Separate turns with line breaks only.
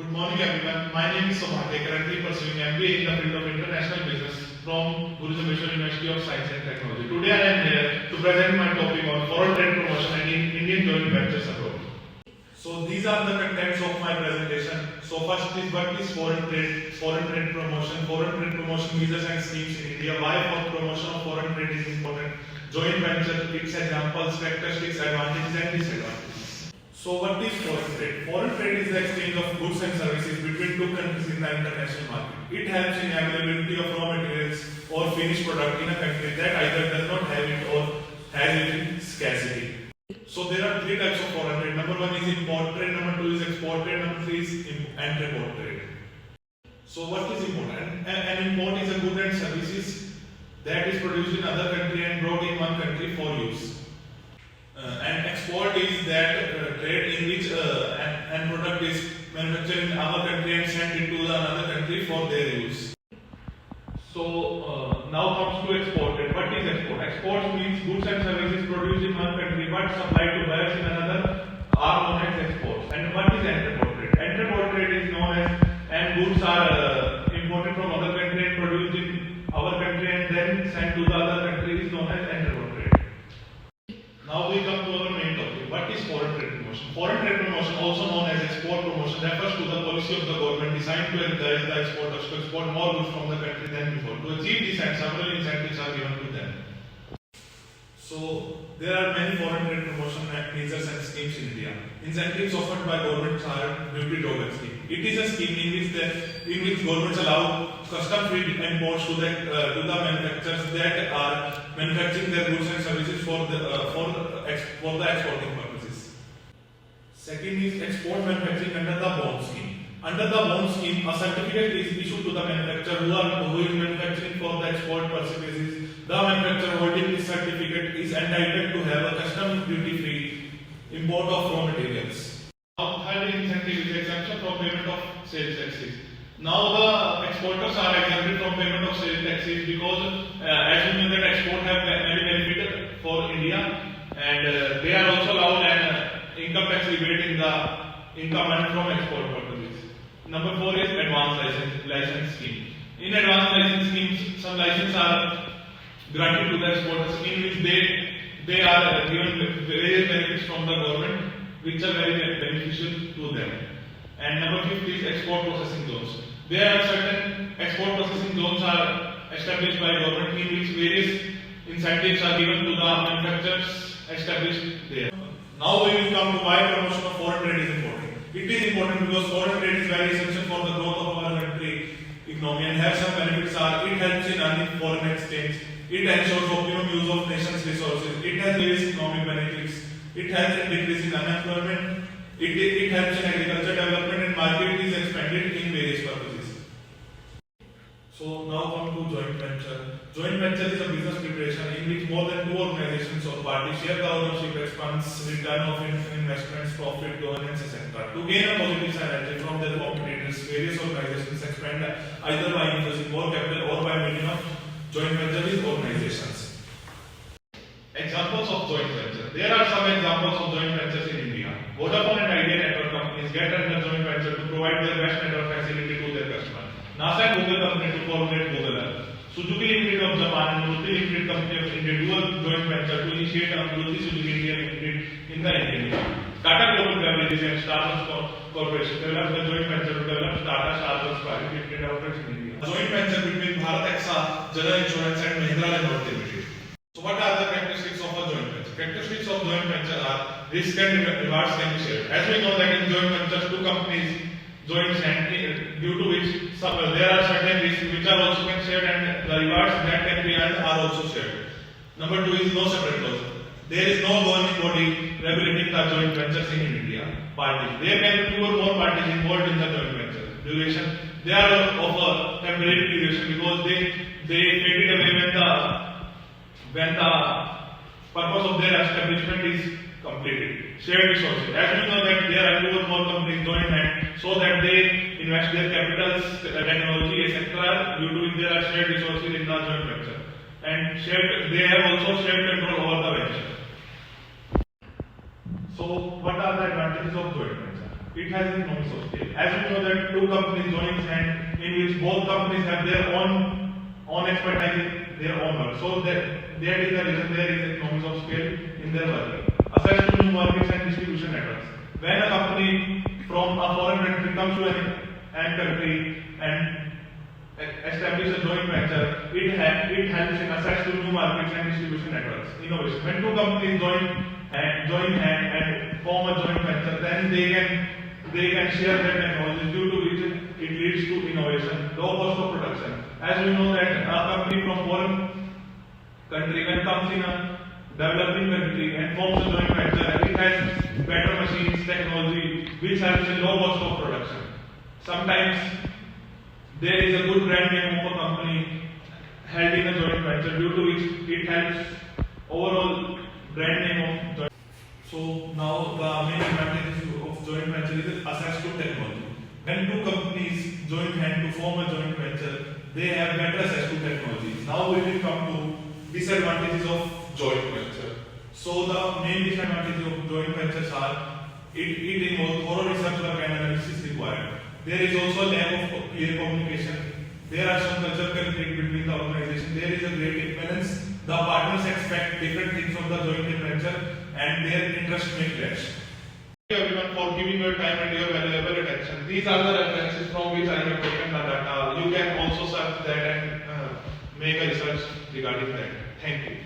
Good morning everyone. My name is Somakhe, currently pursuing MBA in the field of international business from Guru Jambheshwar University of Science and Technology. Today I am here to present my topic on foreign trade promotion and Indian joint ventures abroad. So these are the contents of my presentation. So first is what is foreign trade promotion, visas and schemes in India, why for promotion of foreign trade is important, joint venture, its examples, characteristics, advantages and disadvantages. So what is foreign trade? Foreign trade is the exchange of goods and services between two countries in the international market. It helps in availability of raw materials or finished product in a country that either does not have it or has it in scarcity. So there are three types of foreign trade. Number one is import trade, number two is export trade, number three is export trade. So what is import? An import is a good and services that is produced in other country and brought in one country for use. And export is that trade in which an product is manufactured in our country and sent into another country for their use. So now comes to export trade. What is export? Export means goods and services produced in one country but supplied to buyers in another are known as exports. And what is entreport trade? Entreport trade is known as and goods are imported from other country and produced in our country and then sent to the other country is known as entreport trade. Now we come to our main topic. What is foreign trade promotion? Foreign trade promotion, also known as export promotion, refers to the policy of the government designed to encourage the exporters to export more goods from the country than before. To achieve this end, several incentives are given to them. So there are many foreign trade promotion measures and schemes in India. Incentives offered by governments are duty drawback scheme. It is a scheme in which governments allow custom-free imports to the manufacturers that are manufacturing their goods and services for the exporting purposes. Second is export manufacturing under the bond scheme. Under the bond scheme, a certificate is issued to the manufacturer who is manufacturing for the export purposes. The manufacturer holding this certificate is entitled to have a custom duty-free import of raw materials. Now, third incentive is exemption from payment of sales taxes. Now the exporters are exempted from payment of sales taxes because as you know that export have many benefits for India and they are also allowed an income tax rebate in the income earned from export purposes. Number 4 is advanced license scheme. In advanced license schemes, some licenses are granted to the exporters in which they are given various benefits from the government which are very beneficial to them. And number 5 is export processing zones. There are certain export processing zones are established by government in which various incentives are given to the manufacturers established there. Now we will come to why promotion of foreign trade is important. It is important because foreign trade is very essential for the growth of our country economy and has some benefits are it helps in earning foreign exchange, it ensures optimum use of nation's resources, it has various economic benefits, it helps in decreasing unemployment, it helps in agriculture development and market is expanded in various purposes. So now come to joint venture. Joint venture is a business preparation in which more than two organizations or parties share the ownership, expense, return of investments, profit, governance, etc. To gain a positive synergy from their competitors, various organizations expand either by infusing more capital or by building up joint venture with organizations. Examples of joint venture. There are some examples of joint ventures in India. Vodafone and Idea network companies get under joint venture to provide their best network facility to their customers. NASA and Google company to formulate Google Earth. Suzuki Limited of Japan and Maruti Limited company of India do a joint venture to initiate a Maruti Suzuki India Limited in the Indian market. Tata Global Beverages and Starbucks Corporation developed a joint venture to develop Tata Starbucks Private Limited operations in India. A joint venture between Bharat AXA, General Insurance and Mahindra and Maruti Limited. So what are the characteristics of a joint venture? Characteristics of joint venture are risk and rewards can be shared. As we know that in joint ventures, two companies join hand due to which there are certain risks which are also can shared and the rewards that can be earned are also shared. Number 2 is no separate laws. There is no governing body regulating the joint ventures in India. Parties. There can be 2 or more parties involved in the joint venture. Duration. They are of a temporary duration because they fade away when the purpose of their establishment is completed. Shared resources. As we know that there are 2 or more companies join hand so that they invest their capitals, technology, etc. due to which there are shared resources in the joint venture. And they have also shared control over the venture. So what are the advantages of joint venture? It has economies of scale. As you know that two companies join hands in which both companies have their own expertise, their own work. So that is the reason there is economies of scale in their working. Access to new markets and distribution networks. When a company from a foreign country comes to an country and establish a joint venture, it helps in access to new markets and distribution networks. Innovation. When two companies join hand and form a joint venture, then they can share their technology, due to which it leads to innovation, low cost of production. As we know that a company from foreign country when comes in a developing country and forms a joint venture, it has better machines, technology, which helps in low cost of production. Sometimes there is a good brand name of a company held in a joint venture, due to which it helps overall brand name of joint. So now the main advantage of joint venture is access to technology. When two companies join hand to form a joint venture, they have better access to technology. Now we will come to disadvantages of joint venture. So the main disadvantages of joint ventures are it involves thorough research work and analysis required. There is also lack of clear communication. There are some cultural conflict between the organization. There is a great imbalance. The partners expect different things from the joint venture and their interest may clash. Thank you everyone for giving your time and your valuable attention. These are the references from which I have taken the data. You can also search that and make a research regarding that. Thank you.